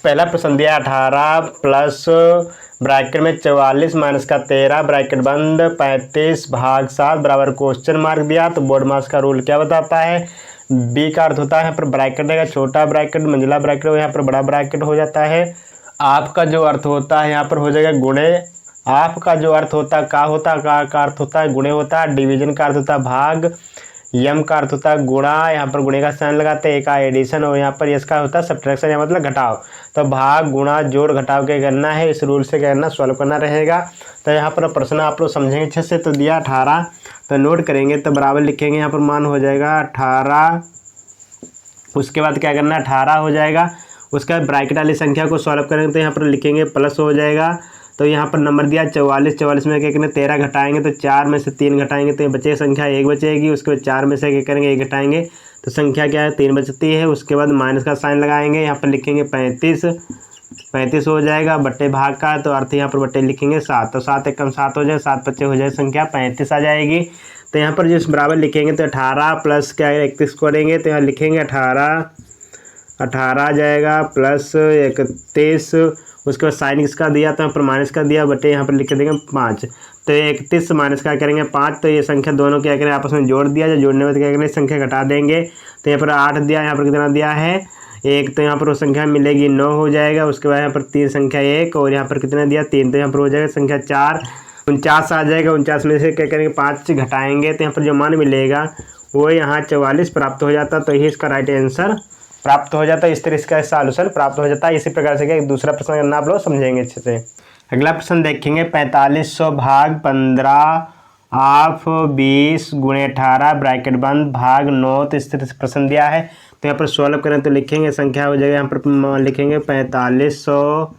पहला प्रश्न दिया 18 प्लस ब्रैकेट में 44 माइनस का 13 ब्रैकेट बंद 35 भाग 7 बराबर क्वेश्चन मार्क दिया। तो बोर्ड मास का रूल क्या बताता है? बी का अर्थ होता है यहाँ पर ब्रैकेट रहेगा, छोटा ब्रैकेट मंजिला ब्रैकेट यहाँ पर बड़ा ब्रैकेट हो जाता है। आपका जो अर्थ होता है यहाँ पर हो जाएगा गुणे। आपका जो अर्थ होता है का अर्थ होता है गुणे होता है। डिवीजन का अर्थ होता है भाग। यम का अर्थ होता है गुणा, यहाँ पर गुणे का साइन लगाते हैं। ए का एडिशन और यहाँ पर यस का होता है सब्ट्रैक्शन या मतलब घटाव। तो भाग गुणा जोड़ घटाव के करना है, इस रूल से करना सॉल्व करना रहेगा। तो यहाँ पर प्रश्न आप लोग समझेंगे अच्छे से। तो दिया 18 तो नोट करेंगे तो बराबर लिखेंगे, यहाँ पर मान हो जाएगा 18। उसके बाद क्या करना है 18 हो जाएगा। उसके बाद ब्रैकेट वाली संख्या को सॉल्व करेंगे तो यहाँ पर लिखेंगे प्लस हो जाएगा। तो यहाँ पर नंबर दिया 44, 44 में क्या करेंगे 13 घटाएंगे तो 4 में से 3 घटाएंगे तो ये बचे संख्या 1 बचेगी। उसके बाद 4 में से क्या करेंगे 1 घटाएंगे तो संख्या क्या है 3 बचती है। उसके बाद माइनस का साइन लगाएंगे, यहाँ पर लिखेंगे 35, 35 हो जाएगा बट्टे भाग का, तो अर्थ यहाँ पर बट्टे लिखेंगे 7। तो 7 एकम 7 हो जाए, 7 बच्चे हो जाए, संख्या 35 आ जाएगी। तो यहाँ पर जिस बराबर लिखेंगे तो 18 प्लस क्या है 31 करेंगे तो यहाँ लिखेंगे 18 आ जाएगा प्लस 31। उसके बाद साइन इसका दिया तो यहाँ पर माइनस का दिया बटे यहाँ पर लिख देंगे 5। तो 31 माइनस का करेंगे 5, तो ये संख्या दोनों क्या करें आपस में जोड़ दिया। जो जोड़ने में क्या करेंगे संख्या घटा देंगे। तो यहाँ पर 8 दिया, यहाँ पर कितना दिया है 1, तो यहाँ पर वो संख्या मिलेगी 9 हो जाएगा। उसके बाद यहाँ पर 3 संख्या 1 और यहाँ पर कितना दिया 3, तो यहाँ पर हो जाएगा संख्या 4, 49 आ जाएगा। 49 में से क्या करेंगे 5 घटाएंगे तो यहाँ पर जो मान मिलेगा वो यहाँ 44 प्राप्त हो जाता। तो यही इसका राइट आंसर प्राप्त हो जाता है। इस तरह इसका सॉल्यूशन प्राप्त हो जाता है। इसी प्रकार से क्या एक दूसरा प्रश्न करना आप लोग समझेंगे अच्छे से। अगला प्रश्न देखेंगे 4500 भाग 15 ऑफ 20 गुणे 18 ब्रैकेट बंद भाग 9। तो इस तरह से प्रश्न दिया है। तो यहाँ पर सॉल्व करें तो लिखेंगे संख्या हो जाएगा यहाँ पर लिखेंगे 4500।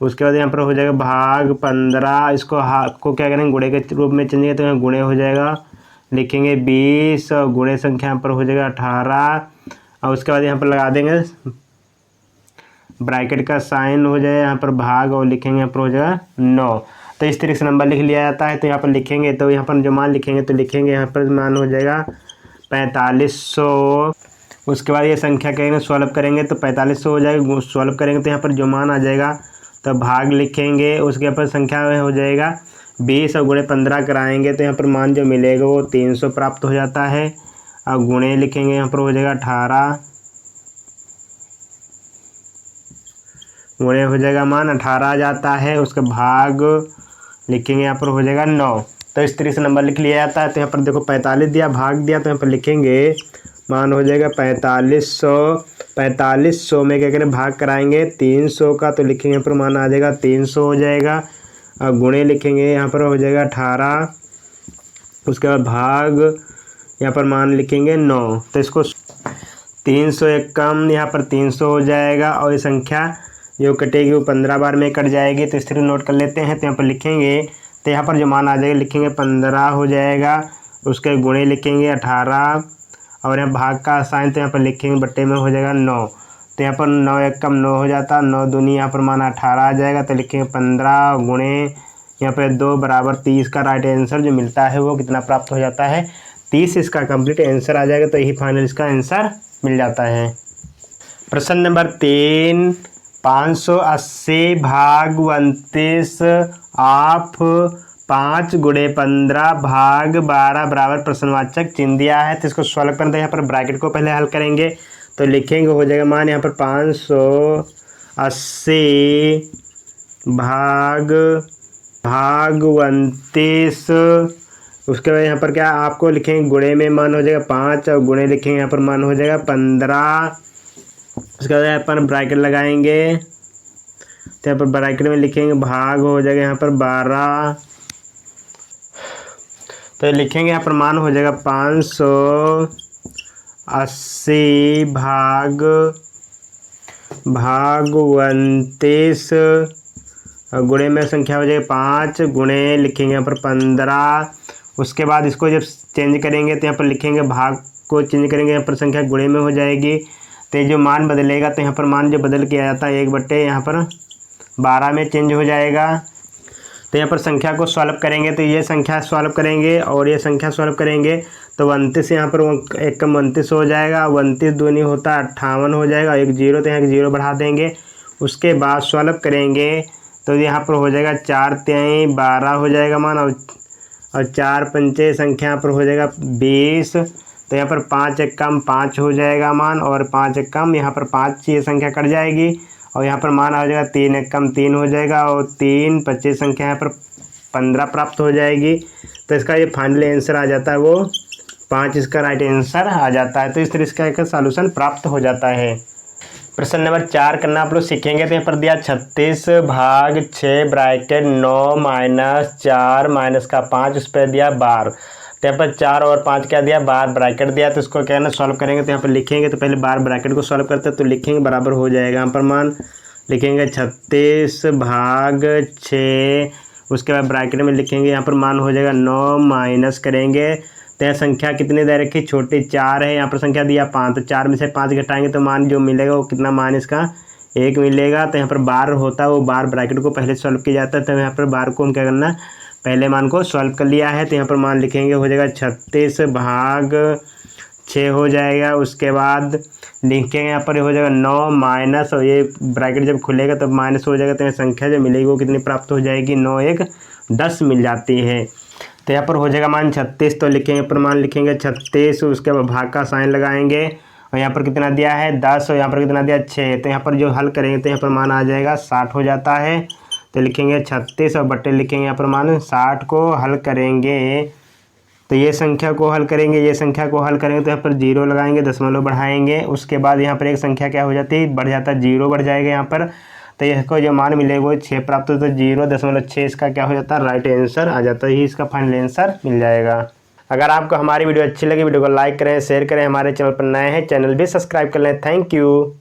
उसके बाद यहाँ पर हो जाएगा भाग 15, इसको को क्या करेंगे गुणे के रूप में चेंज तो यहाँ गुणे हो जाएगा, लिखेंगे 20 और गुणे संख्या यहाँ पर हो जाएगा 18 और उसके बाद यहाँ पर लगा देंगे ब्रैकेट का साइन हो जाए यहाँ पर भाग और लिखेंगे यहाँ पर हो जाएगा 9। तो इस तरीके से नंबर लिख लिया जाता है। तो यहाँ पर लिखेंगे तो यहाँ पर जो मान लिखेंगे तो लिखेंगे यहाँ पर मान हो जाएगा 4500। उसके बाद ये संख्या कहेंगे सॉल्व करेंगे तो 4500 हो जाएगा। सॉल्व करेंगे तो यहाँ पर जो मान आ जाएगा तो भाग लिखेंगे। उसके ऊपर संख्या हो जाएगा 20 और गुणे 15 कराएंगे तो यहाँ पर मान जो मिलेगा वो 300 प्राप्त हो जाता है। और गुणे लिखेंगे यहाँ पर हो जाएगा 18, गुणे हो जाएगा मान 18 आ जाता है। उसका भाग लिखेंगे यहाँ पर हो जाएगा 9। तो इस तरीके से नंबर लिख लिया जाता है। तो यहाँ पर देखो 45 दिया भाग दिया तो यहाँ पर लिखेंगे मान हो जाएगा 4500। 4500 में क्या करें भाग कराएंगे 300 का तो लिखेंगे यहाँ पर मान आ जाएगा 300 हो जाएगा। और गुणे लिखेंगे यहाँ पर हो जाएगा 18। उसके बाद भाग यहाँ पर मान लिखेंगे 9। तो इसको 300 एक कम यहाँ पर 300 हो जाएगा और ये संख्या जो कटेगी वो 15 बार में कट जाएगी। तो इस तरह नोट कर लेते हैं। तो यहाँ पर लिखेंगे तो यहाँ पर जो मान आ जाएगा लिखेंगे 15 हो जाएगा। उसके गुणे लिखेंगे 18 और यहाँ भाग का साइन तो यहाँ पर लिखेंगे बट्टे में हो जाएगा 9। तो यहाँ पर 9 एक कम 9 हो जाता, 9 दूनी यहाँ पर मान 18 आ जाएगा। तो लिखेंगे 15 गुणे यहाँ पर 2 बराबर 30 का राइट आंसर जो मिलता है वो कितना प्राप्त हो जाता है 30 इसका कंप्लीट आंसर आ जाएगा। तो यही फाइनल इसका आंसर मिल जाता है। प्रश्न नंबर 3 580 भाग 29 ऑफ 5 गुणे 15 भाग 12 बराबर प्रश्नवाचक चिन्ह दिया है। तो इसको सॉल्व करते हैं। यहाँ पर ब्रैकेट को पहले हल करेंगे तो लिखेंगे हो जाएगा मान यहाँ पर 580 भाग 29। उसके बाद यहाँ पर क्या आपको लिखेंगे गुणे में मान हो जाएगा 5 और गुणे लिखेंगे यहाँ पर मान हो जाएगा 15। उसके बाद यहाँ पर ब्रैकेट लगाएंगे तो यहाँ पर ब्रैकेट में लिखेंगे भाग हो जाएगा यहाँ पर 12। तो लिखेंगे यहाँ पर मान हो जाएगा 580 भाग 29 और गुणे में संख्या हो जाएगी 5 गुणे लिखेंगे यहाँ पर 15। उसके बाद इसको जब चेंज करेंगे तो यहाँ पर लिखेंगे भाग को चेंज करेंगे यहाँ पर संख्या गुणे में हो जाएगी। तो जो मान बदलेगा तो यहाँ पर मान जो बदल किया जाता है 1 बट्टे यहाँ पर 12 में चेंज हो जाएगा। तो यहाँ पर संख्या को सॉल्व करेंगे तो ये संख्या सॉल्व करेंगे और ये संख्या सॉल्व करेंगे तो 29 यहाँ पर 1 कम 29 हो जाएगा। 29 दूनी होता है 58 हो जाएगा। 1 0 तो यहाँ 1 0 बढ़ा देंगे। उसके बाद सॉल्व करेंगे तो यहाँ पर हो जाएगा 4 तिहाई 12 हो जाएगा मान, और 4 पंचे संख्या यहाँ पर हो जाएगा 20। तो यहाँ पर 5 एक कम 5 हो जाएगा मान, और 5 एक कम यहाँ पर 5 ये संख्या कट जाएगी, और यहाँ पर मान आ जाएगा 3 एक कम 3 हो जाएगा, और 3 25 संख्या यहाँ पर 15 प्राप्त हो जाएगी। तो इसका ये फाइनल आंसर आ जाता है वो 5, इसका राइट आंसर आ जाता है। तो इस तरह इसका एक सॉल्यूशन प्राप्त हो जाता है। प्रश्न नंबर 4 करना आप लोग सीखेंगे। तो यहाँ पर दिया 36 भाग 6 ब्रैकेट 9 माइनस 4 माइनस का 5, उस पर दिया 12। तो यहाँ पर 4 और 5 क्या दिया, 12 ब्रैकेट दिया। तो इसको क्या ना सॉल्व करेंगे। तो यहाँ पर लिखेंगे तो पहले 12 ब्रैकेट को सॉल्व करते हैं, तो लिखेंगे बराबर हो जाएगा। यहाँ पर मान लिखेंगे 36 भाग 6, उसके बाद ब्रैकेट में लिखेंगे यहाँ पर मान हो जाएगा 9 माइनस करेंगे। तो यहाँ संख्या कितनी दे रखी, छोटी 4 है, यहाँ पर संख्या दिया 5। तो 4 में से 5 घटाएंगे तो मान जो मिलेगा वो कितना, मान इसका 1 मिलेगा। तो यहाँ पर 12 होता है, वो 12 ब्रैकेट को पहले सॉल्व किया जाता है। तो यहाँ पर 12 को हम क्या करना, पहले मान को सॉल्व कर लिया है। तो यहाँ पर मान लिखेंगे हो जाएगा 36 भाग 6 हो जाएगा। उसके बाद लिखेंगे यहाँ पर हो जाएगा 9 माइनस, और ये ब्रैकेट जब खुलेगा तब माइनस हो जाएगा। तो संख्या जो मिलेगी वो कितनी प्राप्त हो जाएगी, 9 1 10 मिल जाती है। तो यहाँ पर हो जाएगा मान 36। तो लिखेंगे पर मान लिखेंगे 36, उसके बाद भाग का साइन लगाएंगे, और यहाँ पर कितना दिया है 10, और यहाँ पर कितना दिया 6। तो यहाँ पर जो हल करेंगे तो यहाँ पर मान आ जाएगा 60 हो जाता है। तो लिखेंगे 36 और बट्टे लिखेंगे यहाँ पर मान 60 को हल करेंगे। तो ये संख्या को हल करेंगे, ये संख्या को हल करेंगे तो यहाँ पर 0 लगाएंगे, दशमलव बढ़ाएंगे। उसके बाद यहाँ पर एक संख्या क्या हो जाती है, बढ़ जाता है, 0 बढ़ जाएगा यहाँ पर। तो इसको जो मान मिलेगा वो 6 प्राप्त होता है। 0.6 इसका क्या हो जाता है, राइट आंसर आ जाता है। ही इसका फाइनल आंसर मिल जाएगा। अगर आपको हमारी वीडियो अच्छी लगी, वीडियो को लाइक करें, शेयर करें। हमारे चैनल पर नए हैं, चैनल भी सब्सक्राइब कर लें। Thank you.